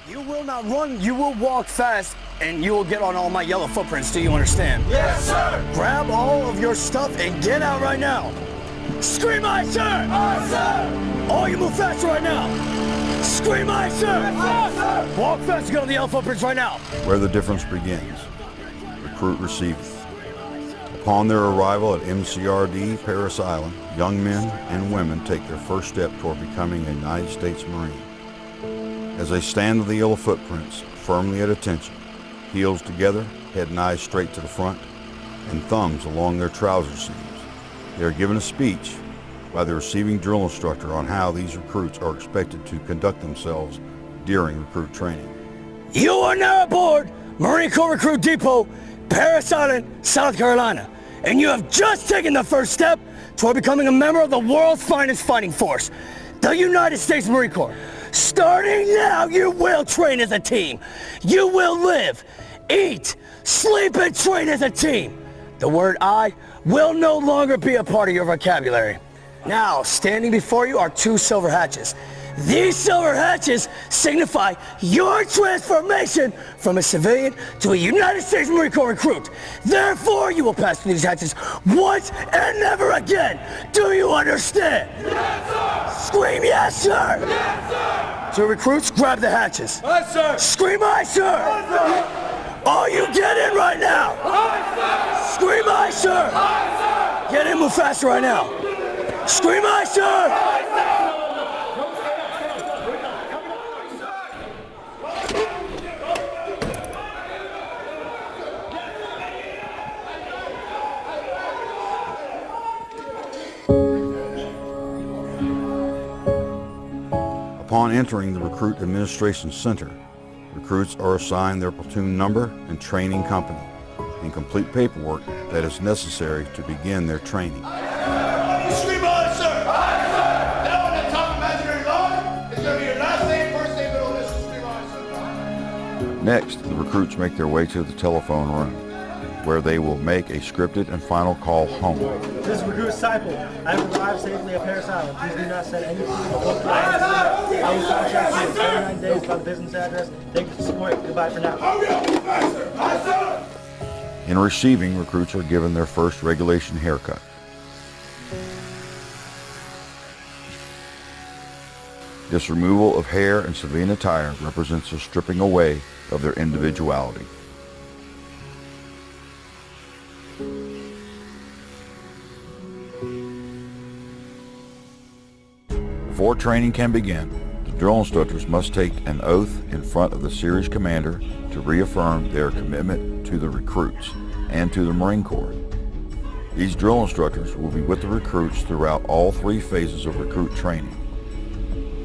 You will not run, you will walk fast, and you will get on all my yellow footprints. Do you understand? Yes, sir! Grab all of your stuff and get out right now. Scream aye, sir! Aye, sir! All you move faster right now. Scream aye, sir! Yes, sir! Walk fast and get on the yellow footprints right now. Where the difference begins. Recruit receiving. Upon their arrival at MCRD Parris Island, young men and women take their first step toward becoming a United States Marine. As they stand on the yellow footprints, firmly at attention, heels together, head and eyes straight to the front, and thumbs along their trouser seams, they are given a speech by the receiving drill instructor on how these recruits are expected to conduct themselves during recruit training. You are now aboard Marine Corps Recruit Depot, Parris Island, South Carolina, and you have just taken the first step toward becoming a member of the world's finest fighting force, the United States Marine Corps. Starting now, you will train as a team. You will live, eat, sleep, and train as a team. The word I will no longer be a part of your vocabulary. Now, standing before you are two silver hatches. These silver hatches signify your transformation from a civilian to a United States Marine Corps recruit. Therefore, you will pass through these hatches once and never again. Do you understand? Yes, sir! Scream yes, sir! Yes, sir! So recruits, grab the hatches. Aye, sir! Scream aye, sir! Aye, sir! All you get in right now! Aye, sir! Scream aye, sir! Aye, sir! Get in, move faster right now! Scream aye, sir! Aye, sir! Upon entering the Recruit Administration Center, recruits are assigned their platoon number and training company and complete paperwork that is necessary to begin their training. Scream aye, sir! Aye, sir! That on the top imaginary line is going to be your last name, first name, middle initial. Scream aye, sir! Next, the recruits make their way to the telephone room, where they will make a scripted and final call home. This is Recruit Disciple. I have arrived safely at Parris Island. Please do not send any food or local items. I will contact you in 29 days by the business address. Thank you for support. Goodbye for now. Hurry up, faster! Aye, sir! In receiving, recruits are given their first regulation haircut. This removal of hair and civilian attire represents a stripping away of their individuality. Before training can begin, the drill instructors must take an oath in front of the series commander to reaffirm their commitment to the recruits and to the Marine Corps. These drill instructors will be with the recruits throughout all three phases of recruit training.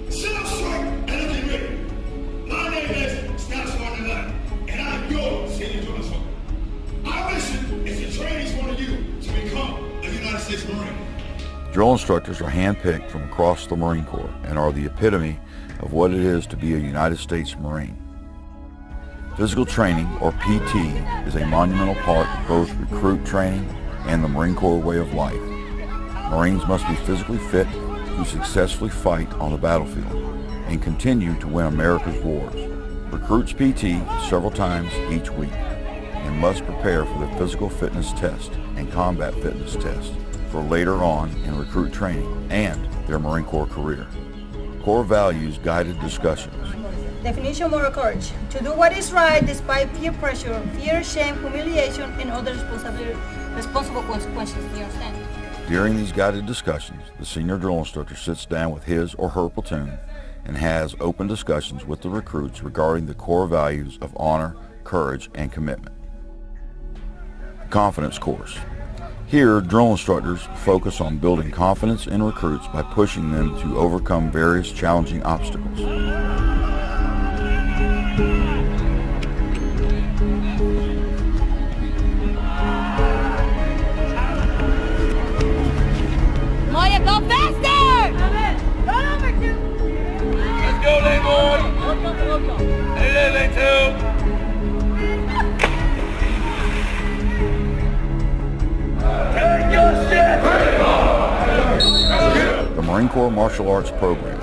Sit straight and looking ready. My name is Staff Sergeant Left, and I'm your senior drill instructor. Our mission is to train each one of you to become a United States Marine. Drill instructors are handpicked from across the Marine Corps and are the epitome of what it is to be a United States Marine. Physical training, or PT, is a monumental part of both recruit training and the Marine Corps way of life. Marines must be physically fit to successfully fight on the battlefield and continue to win America's wars. Recruits PT several times each week and must prepare for their physical fitness test and combat fitness test for later on in recruit training and their Marine Corps career. Core values guided discussions. Definition: moral courage. To do what is right despite peer pressure, fear, shame, humiliation, and other responsible consequences. Do you understand? During these guided discussions, the senior drill instructor sits down with his or her platoon and has open discussions with the recruits regarding the core values of honor, courage, and commitment. The confidence course. Here, drill instructors focus on building confidence in recruits by pushing them to overcome various challenging obstacles. Maya, go faster! Let's go, Lane 1! Hey, Lane 2! The Marine Corps Martial Arts Program.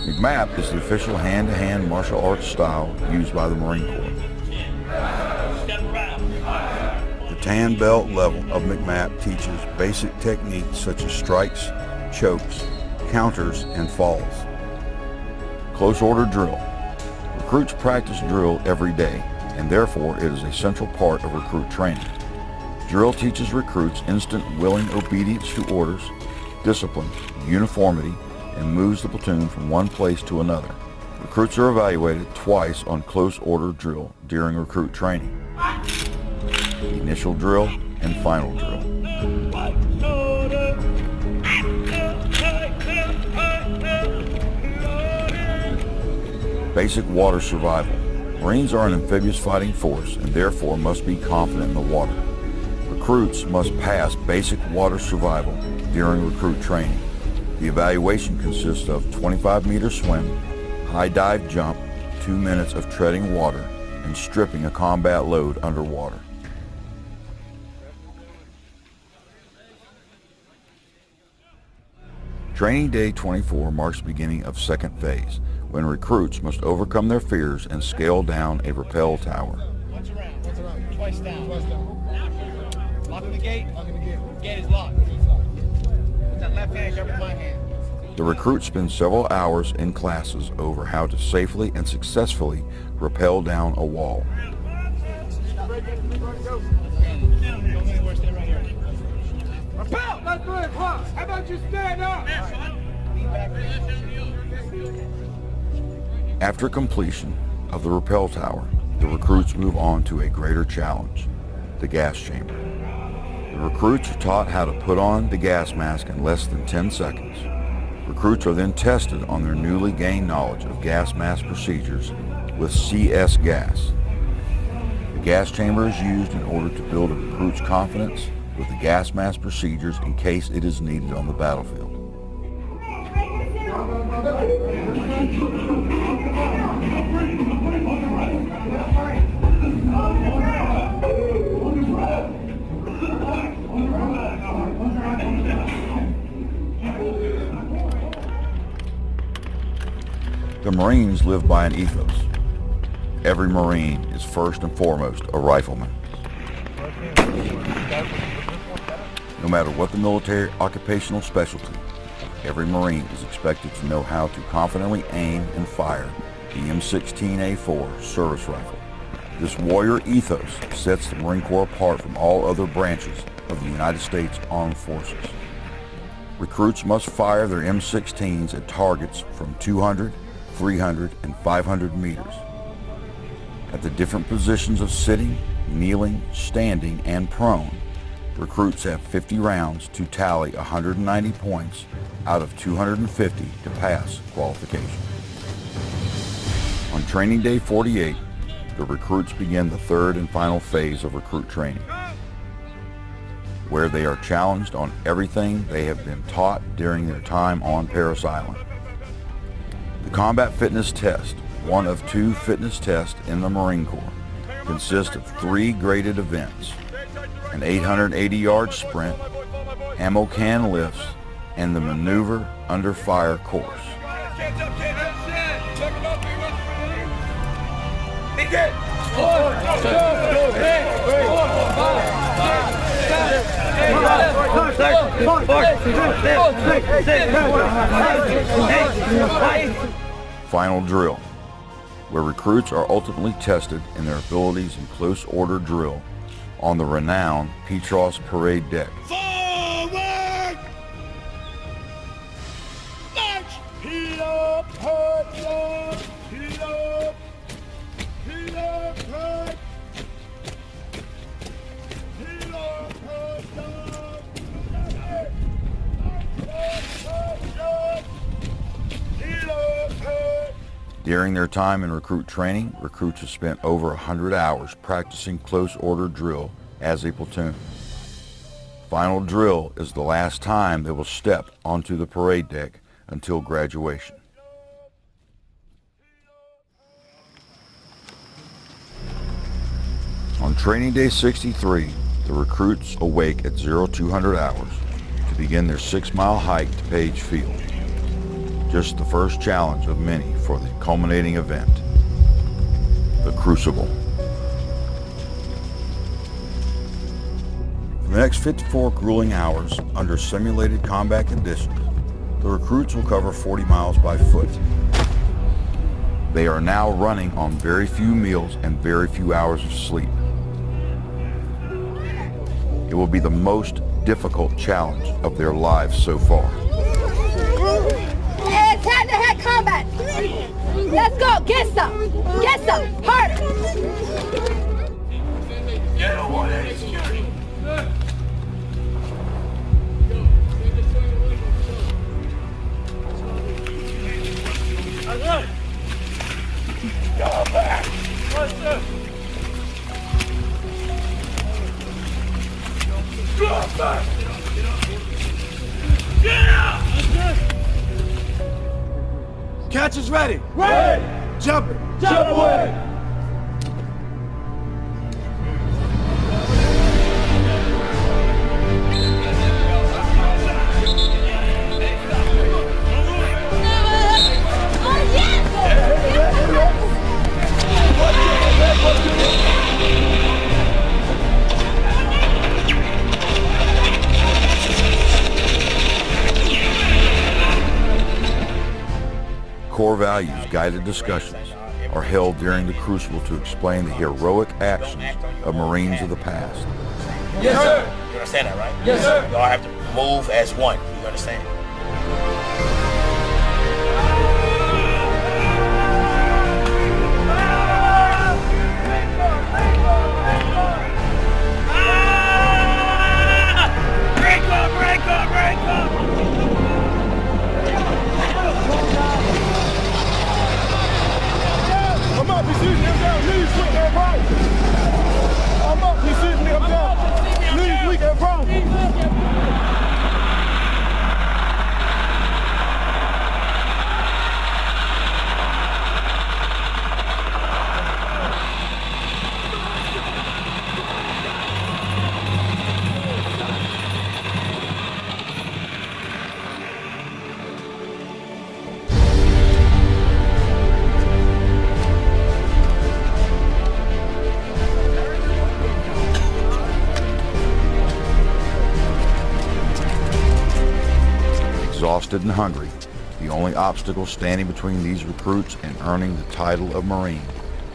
McMAP is the official hand-to-hand martial arts style used by the Marine Corps. The tan belt level of McMAP teaches basic techniques such as strikes, chokes, counters, and falls. Close order drill. Recruits practice drill every day, and therefore it is a central part of recruit training. Drill teaches recruits instant willing obedience to orders, discipline, uniformity, and moves the platoon from one place to another. Recruits are evaluated twice on close order drill during recruit training: initial drill and final drill. Basic water survival. Marines are an amphibious fighting force and therefore must be confident in the water. Recruits must pass basic water survival during recruit training. The evaluation consists of 25-meter swim, high dive jump, 2 minutes of treading water, and stripping a combat load underwater. Training Day 24 marks the beginning of second phase, when recruits must overcome their fears and scale down a rappel tower. Once around, twice down. Locking the gate. Gate is locked. Put that left hand over my hand. The recruits spend several hours in classes over how to safely and successfully rappel down a wall. Rappel! That's good. How about you stand up? After completion of the rappel tower, the recruits move on to a greater challenge, the gas chamber. The recruits are taught how to put on the gas mask in less than 10 seconds. Recruits are then tested on their newly gained knowledge of gas mask procedures with CS gas. The gas chamber is used in order to build a recruit's confidence with the gas mask procedures in case it is needed on the battlefield. The Marines live by an ethos. Every Marine is first and foremost a rifleman. No matter what the military occupational specialty, every Marine is expected to know how to confidently aim and fire the M16A4 service rifle. This warrior ethos sets the Marine Corps apart from all other branches of the United States Armed Forces. Recruits must fire their M16s at targets from 200, 300, and 500 meters. At the different positions of sitting, kneeling, standing, and prone, recruits have 50 rounds to tally 190 points out of 250 to pass qualification. On Training Day 48, the recruits begin the third and final phase of recruit training, where they are challenged on everything they have been taught during their time on Parris Island. The combat fitness test, one of 2 fitness tests in the Marine Corps, consists of 3 graded events: an 880-yard sprint, ammo can lifts, and the maneuver under fire course. Final drill, where recruits are ultimately tested in their abilities in close order drill on the renowned Petros parade deck. Forward! March! Heat up, hard down! Heat up! Heat up, hard! Heat up, hard down! Heat up, hard! During their time in recruit training, recruits have spent over 100 hours practicing close order drill as a platoon. Final drill is the last time they will step onto the parade deck until graduation. On Training Day 63, the recruits awake at 0200 hours to begin their 6-mile hike to Page Field. just the first challenge of many for the culminating event, the Crucible. For the next 54 grueling hours, under simulated combat conditions, the recruits will cover 40 miles by foot. They are now running on very few meals and very few hours of sleep. It will be the most difficult challenge of their lives so far. It's hand-to-hand combat. Let's go. Get some. Get some. Harder. Get away, security. Go back. What's this? Go back. Get out. Catch is ready. Ready. Jump it. Jump away. Core values guided discussions are held during the Crucible to explain the heroic actions of Marines of the past. Yes, sir. You understand that, right? Yes, sir. You all have to move as one. You understand? I'm up, you see me, I'm down. Knees weak and prone. I'm up, you see me, I'm down. Knees weak and prone. Exhausted and hungry, the only obstacle standing between these recruits and earning the title of Marine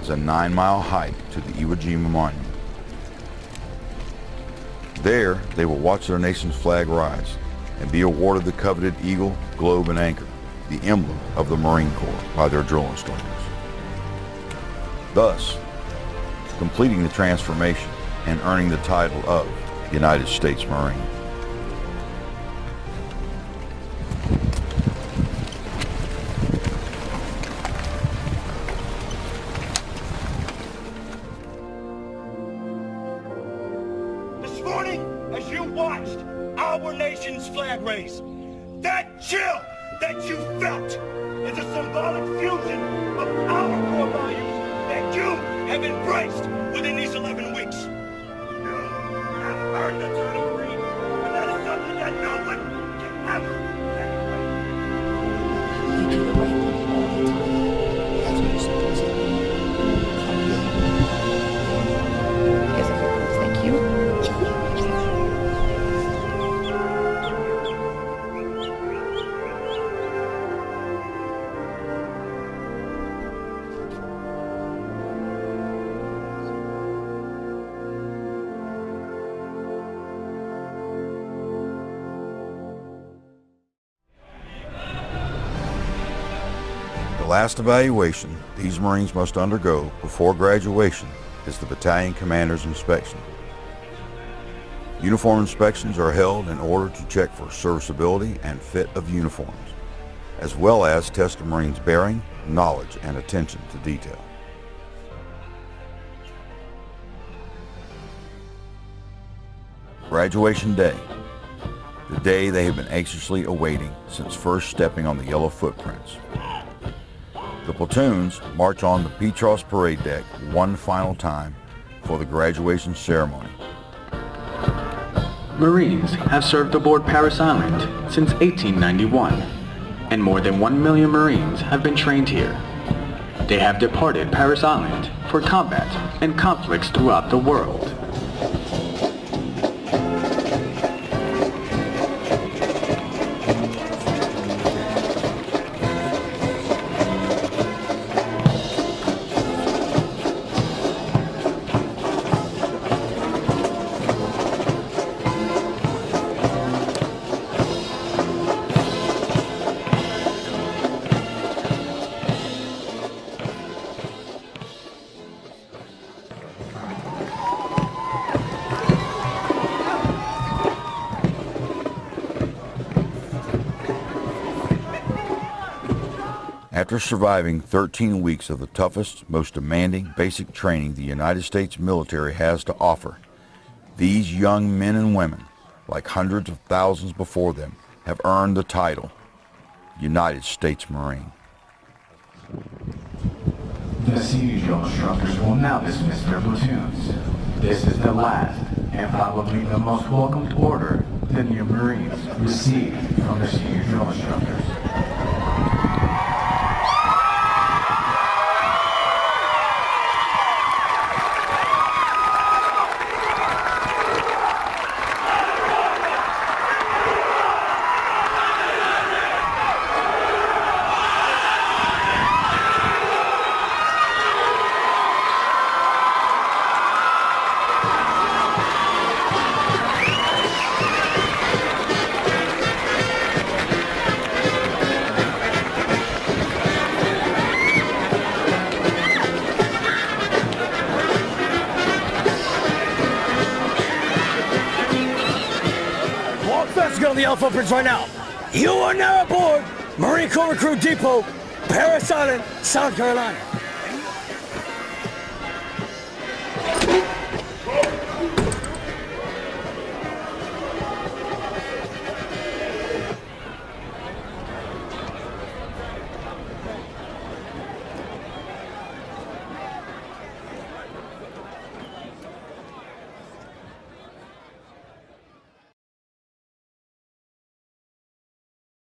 is a 9-mile hike to the Iwo Jima Monument. There, they will watch their nation's flag rise and be awarded the coveted Eagle, Globe, and Anchor, the emblem of the Marine Corps, by their drill instructors. Thus, completing the transformation and earning the title of United States Marine. This morning, as you watched our nation's flag raise, that chill that you felt is a symbolic fusion of our core values that you have embraced within these 11 weeks. You have earned the title Marine, and that is something that no one can ever take away. You do the right thing all the time. That's what you're supposed to do. Guess if it looks like you. The last evaluation these Marines must undergo before graduation is the battalion commander's inspection. Uniform inspections are held in order to check for serviceability and fit of uniforms, as well as test a Marine's bearing, knowledge, and attention to detail. Graduation day, the day they have been anxiously awaiting since first stepping on the yellow footprints. The platoons march on the Petros parade deck one final time for the graduation ceremony. Marines have served aboard Parris Island since 1891. and more than 1 million Marines have been trained here. They have departed Parris Island for combat and conflicts throughout the world. After surviving 13 weeks of the toughest, most demanding basic training the United States military has to offer, these young men and women, like hundreds of thousands before them, have earned the title United States Marine. The senior drill instructors will now dismiss their platoons. This is the last and probably the most welcomed order the new Marines received from their senior drill instructors. Let's go to the Alpha Bridge right now. You are now aboard Marine Corps Recruit Depot, Parris Island, South Carolina.